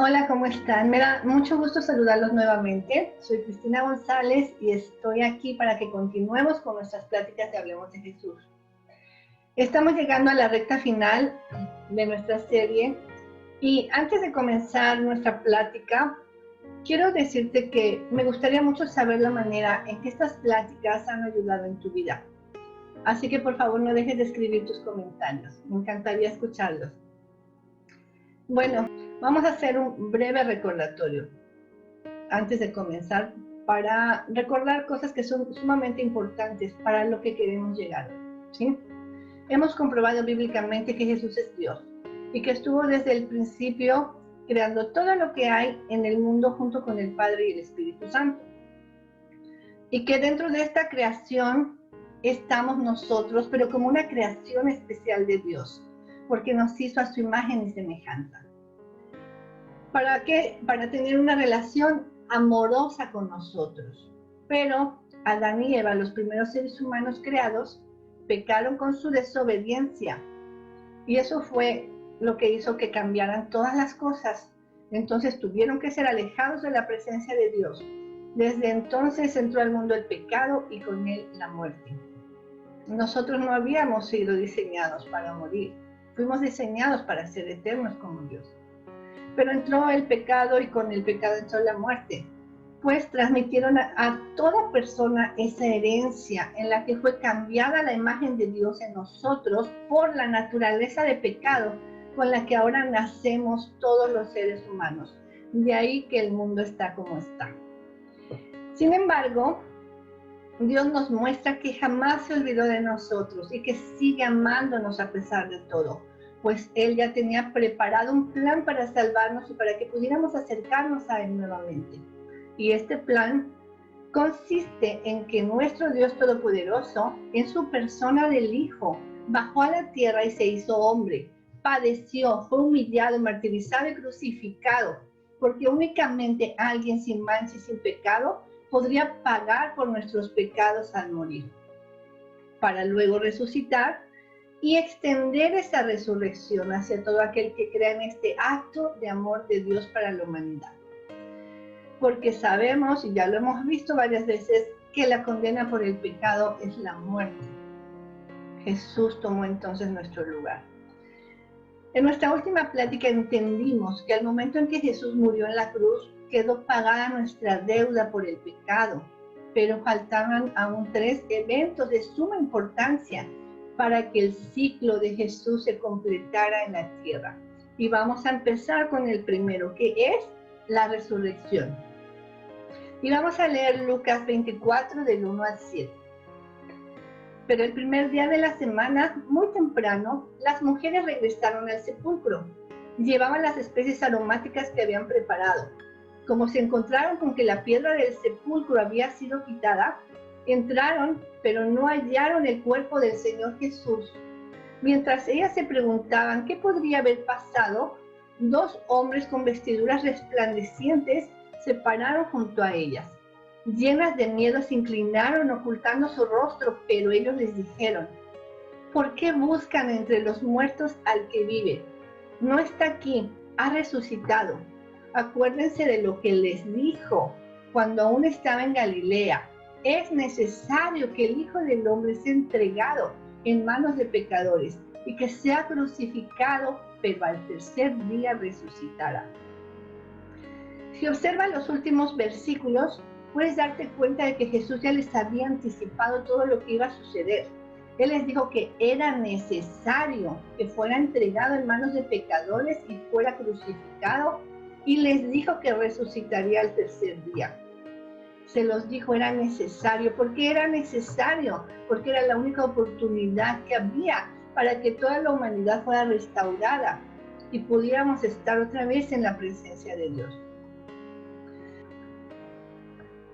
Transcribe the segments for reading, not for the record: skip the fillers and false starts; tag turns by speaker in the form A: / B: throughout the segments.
A: Hola, ¿cómo están? Me da mucho gusto saludarlos nuevamente. Soy Cristina González y estoy aquí para que continuemos con nuestras pláticas de Hablemos de Jesús. Estamos llegando a la recta final de nuestra serie y antes de comenzar nuestra plática, quiero decirte que me gustaría mucho saber la manera en que estas pláticas han ayudado en tu vida. Así que por favor no dejes de escribir tus comentarios. Me encantaría escucharlos. Bueno, vamos a hacer un breve recordatorio antes de comenzar para recordar cosas que son sumamente importantes para lo que queremos llegar, ¿sí? Hemos comprobado bíblicamente que Jesús es Dios y que estuvo desde el principio creando todo lo que hay en el mundo junto con el Padre y el Espíritu Santo. Y que dentro de esta creación estamos nosotros, pero como una creación especial de Dios, porque nos hizo a su imagen y semejanza. ¿Para qué? Para tener una relación amorosa con nosotros. Pero Adán y Eva, los primeros seres humanos creados, pecaron con su desobediencia. Y eso fue lo que hizo que cambiaran todas las cosas. Entonces tuvieron que ser alejados de la presencia de Dios. Desde entonces entró al mundo el pecado y con él la muerte. Nosotros no habíamos sido diseñados para morir. Fuimos diseñados para ser eternos como Dios. Pero entró el pecado y con el pecado entró la muerte. Pues transmitieron a toda persona esa herencia en la que fue cambiada la imagen de Dios en nosotros por la naturaleza de pecado con la que ahora nacemos todos los seres humanos. De ahí que el mundo está como está. Sin embargo, Dios nos muestra que jamás se olvidó de nosotros y que sigue amándonos a pesar de todo, pues Él ya tenía preparado un plan para salvarnos y para que pudiéramos acercarnos a Él nuevamente. Y este plan consiste en que nuestro Dios Todopoderoso, en su persona del Hijo, bajó a la tierra y se hizo hombre, padeció, fue humillado, martirizado y crucificado, porque únicamente alguien sin mancha y sin pecado podría pagar por nuestros pecados al morir, para luego resucitar y extender esa resurrección hacia todo aquel que crea en este acto de amor de Dios para la humanidad. Porque sabemos, y ya lo hemos visto varias veces, que la condena por el pecado es la muerte. Jesús tomó entonces nuestro lugar. En nuestra última plática entendimos que al momento en que Jesús murió en la cruz, quedó pagada nuestra deuda por el pecado, pero faltaban aún 3 eventos de suma importancia para que el ciclo de Jesús se completara en la tierra. Y vamos a empezar con el primero, que es la resurrección. Y vamos a leer Lucas 24 del 1 al 7. Pero el primer día de la semana, muy temprano, las mujeres regresaron al sepulcro. Llevaban las especies aromáticas que habían preparado. Como se encontraron con que la piedra del sepulcro había sido quitada, entraron, pero no hallaron el cuerpo del Señor Jesús. Mientras ellas se preguntaban qué podría haber pasado, 2 hombres con vestiduras resplandecientes se pararon junto a ellas. Llenas de miedo se inclinaron ocultando su rostro, pero ellos les dijeron: ¿por qué buscan entre los muertos al que vive? No está aquí, ha resucitado. Acuérdense de lo que les dijo cuando aún estaba en Galilea. Es necesario que el Hijo del Hombre sea entregado en manos de pecadores y que sea crucificado, pero al tercer día resucitará. Si observan los últimos versículos, puedes darte cuenta de que Jesús ya les había anticipado todo lo que iba a suceder. Él les dijo que era necesario que fuera entregado en manos de pecadores y fuera crucificado, y les dijo que resucitaría al tercer día. Se los dijo, era necesario. ¿Por qué era necesario? Porque era la única oportunidad que había para que toda la humanidad fuera restaurada y pudiéramos estar otra vez en la presencia de Dios.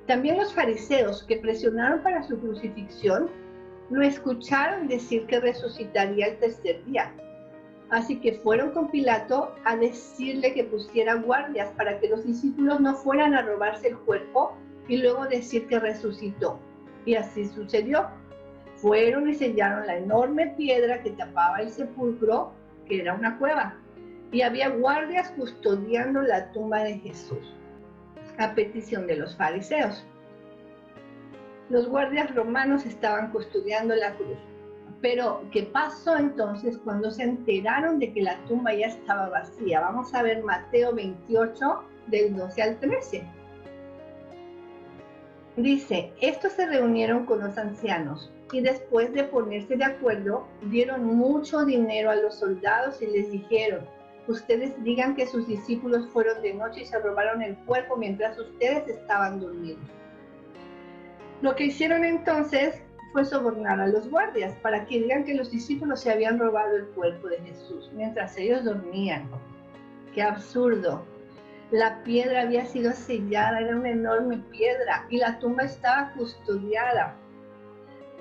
A: También los fariseos, que presionaron para su crucifixión, lo escucharon decir que resucitaría el tercer día. Así que fueron con Pilato a decirle que pusiera guardias para que los discípulos no fueran a robarse el cuerpo y luego decir que resucitó. Y así sucedió. Fueron y sellaron la enorme piedra que tapaba el sepulcro, que era una cueva. y había guardias custodiando la tumba de Jesús, a petición de los fariseos. Los guardias romanos estaban custodiando la cruz. Pero, ¿qué pasó entonces cuando se enteraron de que la tumba ya estaba vacía? Vamos a ver Mateo 28, del 12 al 13. Dice, estos se reunieron con los ancianos y después de ponerse de acuerdo, dieron mucho dinero a los soldados y les dijeron, ustedes digan que sus discípulos fueron de noche y se robaron el cuerpo mientras ustedes estaban dormidos. Lo que hicieron entonces fue sobornar a los guardias para que digan que los discípulos se habían robado el cuerpo de Jesús mientras ellos dormían. ¡Qué absurdo! La piedra había sido sellada, era una enorme piedra y la tumba estaba custodiada.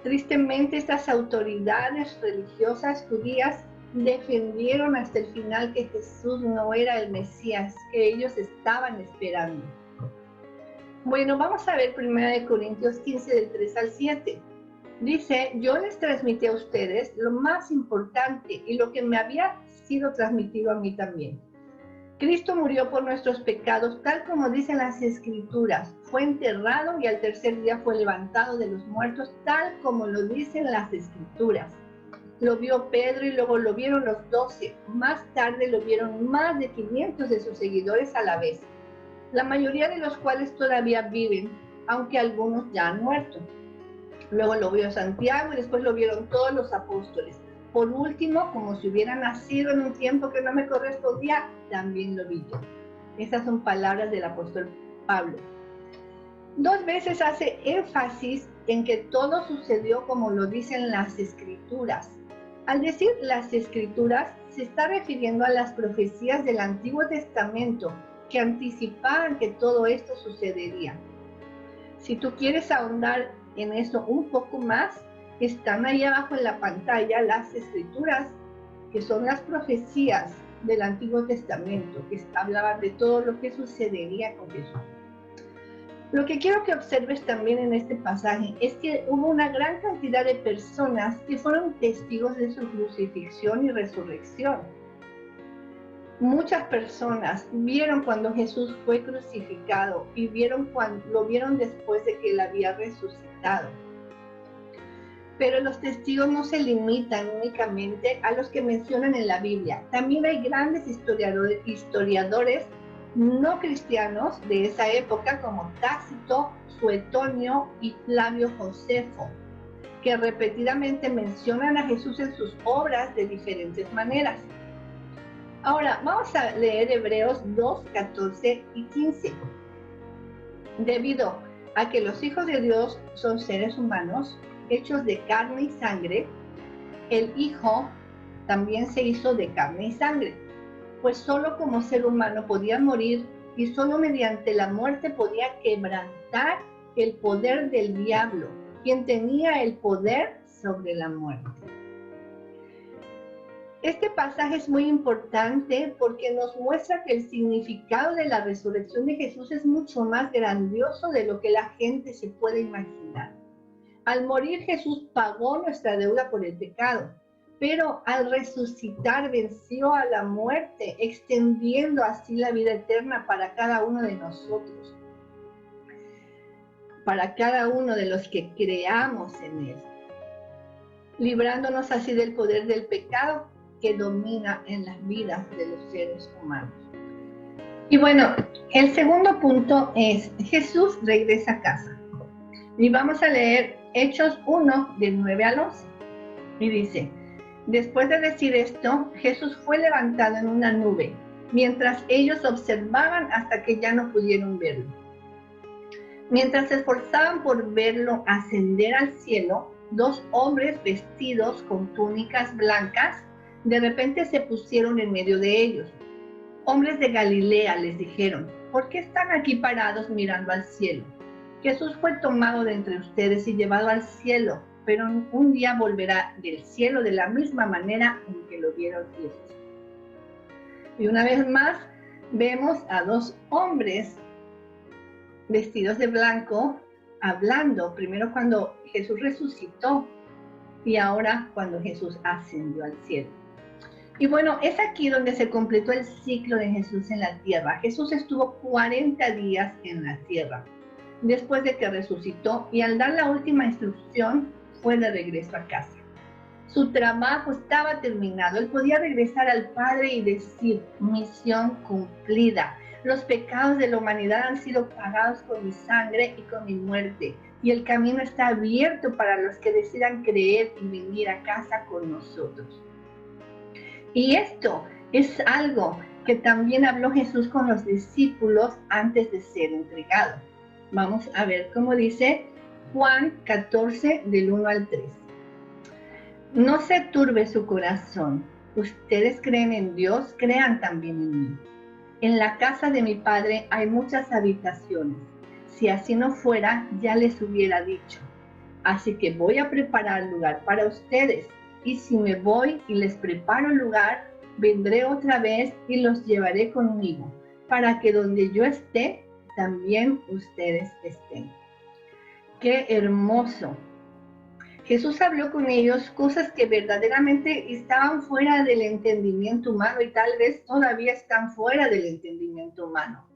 A: Tristemente, estas autoridades religiosas judías defendieron hasta el final que Jesús no era el Mesías que ellos estaban esperando. Bueno, vamos a ver 1 Corintios 15, del 3 al 7. Dice, yo les transmití a ustedes lo más importante y lo que me había sido transmitido a mí también. Cristo murió por nuestros pecados, tal como dicen las Escrituras. Fue enterrado y al tercer día fue levantado de los muertos, tal como lo dicen las Escrituras. Lo vio Pedro y luego lo vieron los 12. Más tarde lo vieron más de 500 de sus seguidores a la vez, la mayoría de los cuales todavía viven, aunque algunos ya han muerto. Luego lo vio Santiago y después lo vieron todos los apóstoles. Por último, como si hubiera nacido en un tiempo que no me correspondía, también lo vi yo. Esas son palabras del apóstol Pablo. 2 veces hace énfasis en que todo sucedió como lo dicen las Escrituras. Al decir las Escrituras, se está refiriendo a las profecías del Antiguo Testamento que anticipaban que todo esto sucedería. Si tú quieres ahondar en eso un poco más, están ahí abajo en la pantalla las Escrituras, que son las profecías del Antiguo Testamento, que hablaban de todo lo que sucedería con Jesús. Lo que quiero que observes también en este pasaje es que hubo una gran cantidad de personas que fueron testigos de su crucifixión y resurrección. Muchas personas vieron cuando Jesús fue crucificado y lo vieron después de que él había resucitado. Pero los testigos no se limitan únicamente a los que mencionan en la Biblia. También hay grandes historiadores no cristianos de esa época como Tácito, Suetonio y Flavio Josefo, que repetidamente mencionan a Jesús en sus obras de diferentes maneras. Ahora, vamos a leer Hebreos 2, 14 y 15. Debido a que los hijos de Dios son seres humanos, hechos de carne y sangre, el Hijo también se hizo de carne y sangre, pues solo como ser humano podía morir y solo mediante la muerte podía quebrantar el poder del diablo, quien tenía el poder sobre la muerte. Este pasaje es muy importante porque nos muestra que el significado de la resurrección de Jesús es mucho más grandioso de lo que la gente se puede imaginar. Al morir, Jesús pagó nuestra deuda por el pecado, pero al resucitar venció a la muerte, extendiendo así la vida eterna para cada uno de nosotros, para cada uno de los que creamos en él, librándonos así del poder del pecado que domina en las vidas de los seres humanos. Y bueno, el segundo punto es Jesús regresa a casa. Y vamos a leer Hechos 1, del 9 al 11. Y dice, después de decir esto, Jesús fue levantado en una nube, mientras ellos observaban hasta que ya no pudieron verlo. Mientras se esforzaban por verlo ascender al cielo, 2 hombres vestidos con túnicas blancas de repente se pusieron en medio de ellos. Hombres de Galilea, les dijeron, ¿por qué están aquí parados mirando al cielo? Jesús fue tomado de entre ustedes y llevado al cielo, pero un día volverá del cielo de la misma manera en que lo vieron ir. Y una vez más vemos a 2 hombres vestidos de blanco hablando, primero cuando Jesús resucitó y ahora cuando Jesús ascendió al cielo. Y bueno, es aquí donde se completó el ciclo de Jesús en la tierra. Jesús estuvo 40 días en la tierra, después de que resucitó, y al dar la última instrucción, fue de regreso a casa. Su trabajo estaba terminado. Él podía regresar al Padre y decir, misión cumplida. Los pecados de la humanidad han sido pagados con mi sangre y con mi muerte. Y el camino está abierto para los que decidan creer y venir a casa con nosotros. Y esto es algo que también habló Jesús con los discípulos antes de ser entregado. Vamos a ver cómo dice Juan 14, del 1 al 3. No se turbe su corazón. Ustedes creen en Dios, crean también en mí. En la casa de mi Padre hay muchas habitaciones. Si así no fuera, ya les hubiera dicho. Así que voy a preparar lugar para ustedes. Y si me voy y les preparo lugar, vendré otra vez y los llevaré conmigo, para que donde yo esté, también ustedes estén. ¡Qué hermoso! Jesús habló con ellos cosas que verdaderamente estaban fuera del entendimiento humano y tal vez todavía están fuera del entendimiento humano.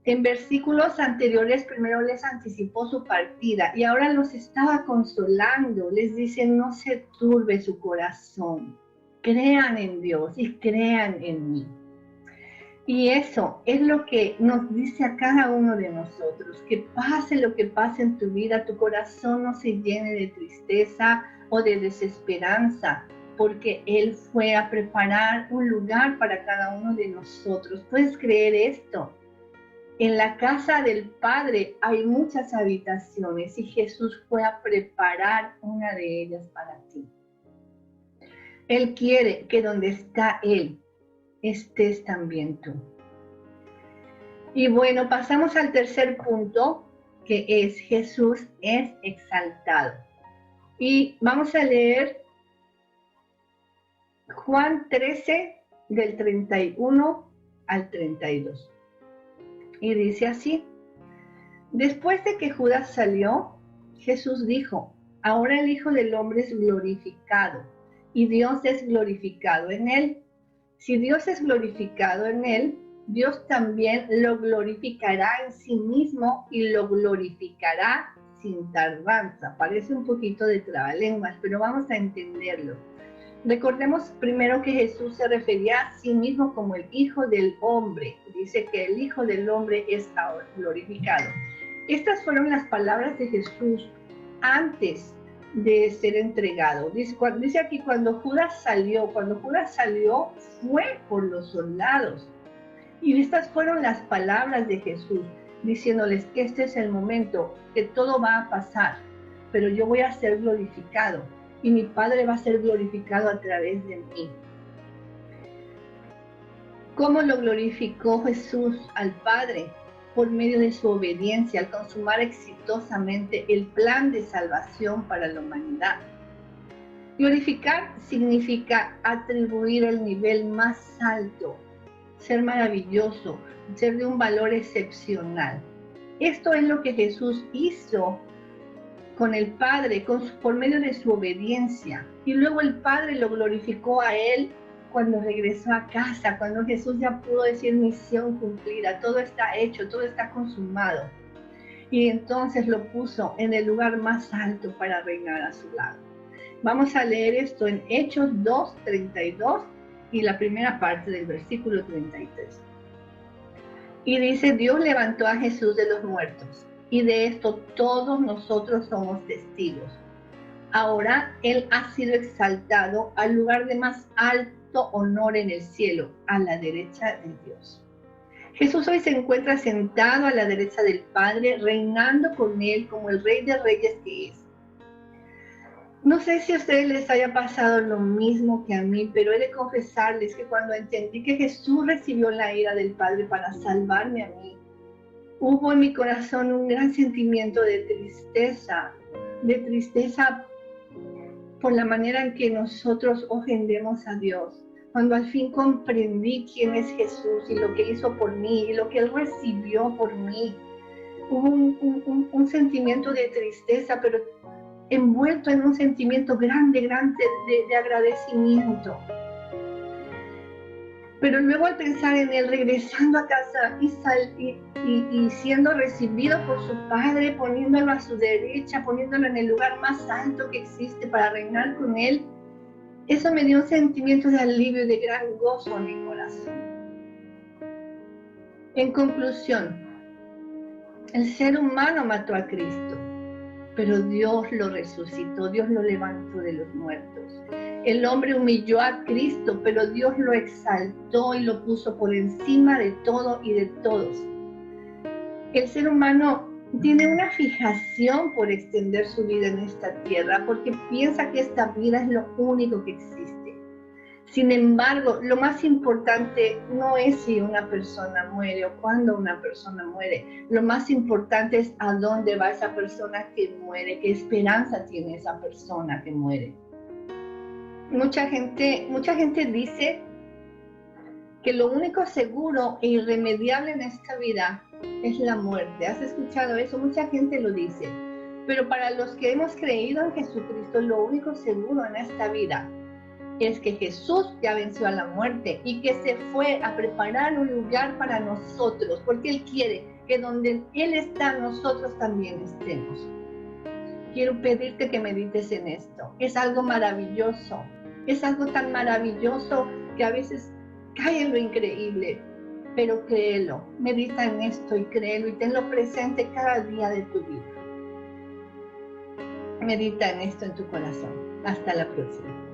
A: En versículos anteriores primero les anticipó su partida y ahora los estaba consolando. Les dice, no se turbe su corazón. Crean en Dios y crean en mí. Y eso es lo que nos dice a cada uno de nosotros, que pase lo que pase en tu vida, tu corazón no se llene de tristeza o de desesperanza, porque Él fue a preparar un lugar para cada uno de nosotros. ¿Puedes creer esto? En la casa del Padre hay muchas habitaciones y Jesús fue a preparar una de ellas para ti. Él quiere que donde está Él, estés también tú. Y bueno, pasamos al tercer punto, que es Jesús es exaltado. Y vamos a leer Juan 13, del 31 al 32. Y dice así, después de que Judas salió, Jesús dijo, ahora el Hijo del Hombre es glorificado y Dios es glorificado en él. Si Dios es glorificado en él, Dios también lo glorificará en sí mismo y lo glorificará sin tardanza. Parece un poquito de trabalenguas, pero vamos a entenderlo. Recordemos primero que Jesús se refería a sí mismo como el Hijo del Hombre. Dice que el Hijo del Hombre es glorificado. Estas fueron las palabras de Jesús antes de ser entregado. Dice aquí, cuando Judas salió fue por los soldados. Y estas fueron las palabras de Jesús, diciéndoles que este es el momento, que todo va a pasar, pero yo voy a ser glorificado y mi Padre va a ser glorificado a través de mí. ¿Cómo lo glorificó Jesús al Padre? Por medio de su obediencia al consumar exitosamente el plan de salvación para la humanidad. Glorificar significa atribuir el nivel más alto, ser maravilloso, ser de un valor excepcional. Esto es lo que Jesús hizo con el Padre, por medio de su obediencia. Y luego el Padre lo glorificó a él cuando regresó a casa, cuando Jesús ya pudo decir misión cumplida, todo está hecho, todo está consumado. Y entonces lo puso en el lugar más alto para reinar a su lado. Vamos a leer esto en Hechos 2:32 y la primera parte del versículo 33. Y dice, Dios levantó a Jesús de los muertos, y de esto todos nosotros somos testigos. Ahora Él ha sido exaltado al lugar de más alto honor en el cielo, a la derecha de Dios. Jesús hoy se encuentra sentado a la derecha del Padre, reinando con Él como el Rey de Reyes que es. No sé si a ustedes les haya pasado lo mismo que a mí, pero he de confesarles que cuando entendí que Jesús recibió la ira del Padre para salvarme a mí, hubo en mi corazón un gran sentimiento de tristeza por la manera en que nosotros ofendemos a Dios. Cuando al fin comprendí quién es Jesús y lo que hizo por mí y lo que Él recibió por mí, hubo un sentimiento de tristeza, pero envuelto en un sentimiento grande de agradecimiento. Pero luego al pensar en él regresando a casa y siendo recibido por su padre, poniéndolo a su derecha, poniéndolo en el lugar más alto que existe para reinar con él, eso me dio un sentimiento de alivio y de gran gozo en mi corazón. En conclusión, el ser humano mató a Cristo, pero Dios lo resucitó, Dios lo levantó de los muertos. El hombre humilló a Cristo, pero Dios lo exaltó y lo puso por encima de todo y de todos. El ser humano tiene una fijación por extender su vida en esta tierra, porque piensa que esta vida es lo único que existe. Sin embargo, lo más importante no es si una persona muere o cuándo una persona muere. Lo más importante es a dónde va esa persona que muere, qué esperanza tiene esa persona que muere. Mucha gente dice que lo único seguro e irremediable en esta vida es la muerte. ¿Has escuchado eso? Mucha gente lo dice. Pero para los que hemos creído en Jesucristo, lo único seguro en esta vida es que Jesús ya venció a la muerte y que se fue a preparar un lugar para nosotros, porque Él quiere que donde Él está, nosotros también estemos. Quiero pedirte que medites en esto. Es algo maravilloso. Es algo tan maravilloso que a veces cae en lo increíble, pero créelo, medita en esto y créelo y tenlo presente cada día de tu vida. Medita en esto en tu corazón. Hasta la próxima.